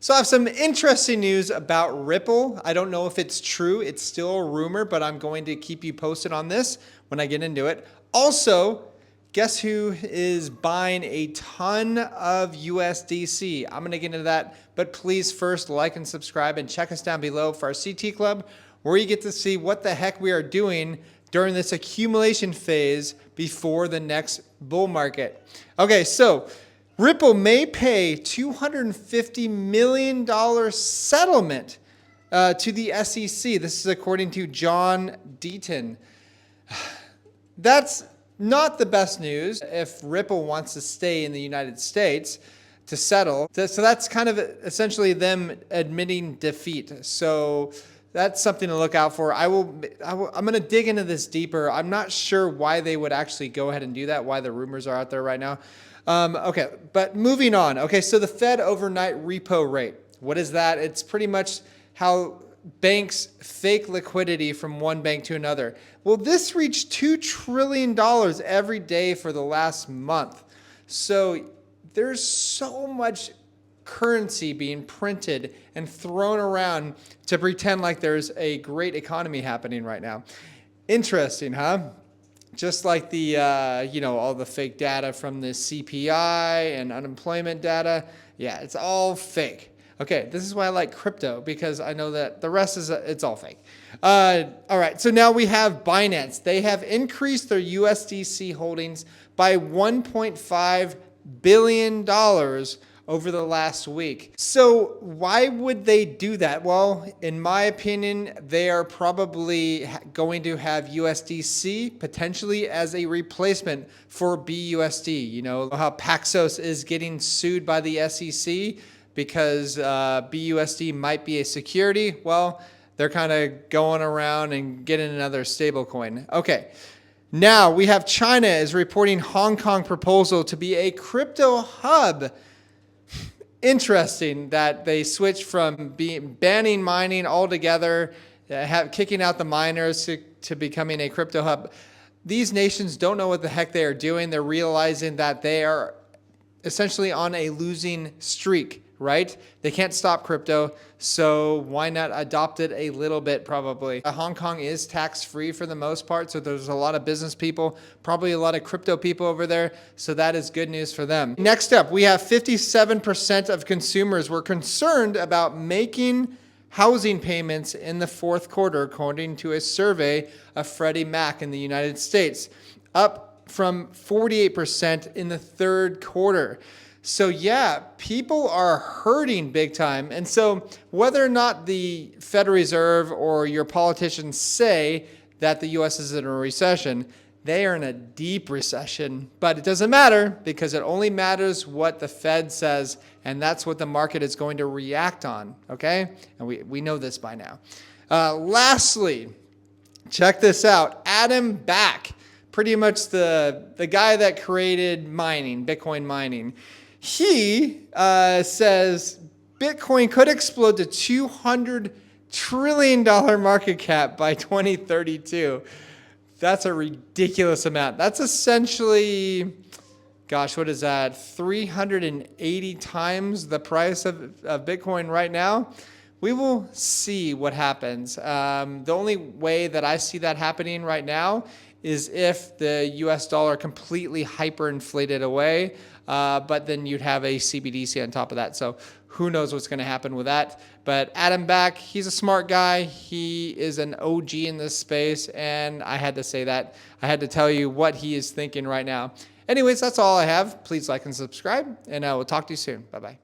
So I have some interesting news about Ripple. I don't know if it's true. It's still a rumor, but I'm going to keep you posted on this when I get into it. Also, guess who is buying a ton of USDC? I'm going to get into that, but please first like and subscribe and check us down below for our CT Club, where you get to see what the heck we are doing during this accumulation phase before the next bull market. Okay, so Ripple may pay $250 million settlement to the SEC. This is according to John Deaton. That's not the best news if Ripple wants to stay in the United States to settle. So that's kind of essentially them admitting defeat. So that's something to look out for. I'm going to dig into this deeper. I'm not sure why they would actually go ahead and do that, why the rumors are out there right now. Okay, but moving on. Okay, so the Fed overnight repo rate. What is that? It's pretty much how banks fake liquidity from one bank to another. Well, this reached $2 trillion every day for the last month. So there's so much currency being printed and thrown around to pretend like there's a great economy happening right now. Interesting, huh? Just like the, all the fake data from the CPI and unemployment data. Yeah, it's all fake. Okay, this is why I like crypto, because I know that the rest it's all fake. All right, so now we have Binance. They have increased their USDC holdings by $1.5 billion over the last week. So why would they do that? Well, in my opinion, they are probably going to have USDC potentially as a replacement for BUSD. You know how Paxos is getting sued by the SEC because BUSD might be a security? Well, they're kind of going around and getting another stable coin. Okay. Now we have China is reporting Hong Kong proposal to be a crypto hub. Interesting that they switched from banning mining altogether, kicking out the miners to becoming a crypto hub. These nations don't know what the heck they are doing. They're realizing that they are essentially on a losing streak, right? They can't stop crypto, so why not adopt it a little bit probably? Hong Kong is tax-free for the most part, so there's a lot of business people, probably a lot of crypto people over there, so that is good news for them. Next up, we have 57% of consumers were concerned about making housing payments in the fourth quarter, according to a survey of Freddie Mac in the United States, up from 48% in the third quarter. So yeah, people are hurting big time. And so whether or not the Federal Reserve or your politicians say that the US is in a recession, they are in a deep recession. But it doesn't matter, because it only matters what the Fed says, and that's what the market is going to react on, okay? And we know this by now. Lastly, check this out. Adam Back, pretty much the guy that created mining, Bitcoin mining. He says Bitcoin could explode to $200 trillion market cap by 2032. That's a ridiculous amount. That's essentially, gosh, what is that? 380 times the price of Bitcoin right now. We will see what happens. The only way that I see that happening right now is if the US dollar completely hyperinflated away, but then you'd have a CBDC on top of that. So who knows what's going to happen with that. But Adam Back, he's a smart guy. He is an OG in this space, and I had to say that. I had to tell you what he is thinking right now. Anyways, that's all I have. Please like and subscribe, and I will talk to you soon. Bye-bye.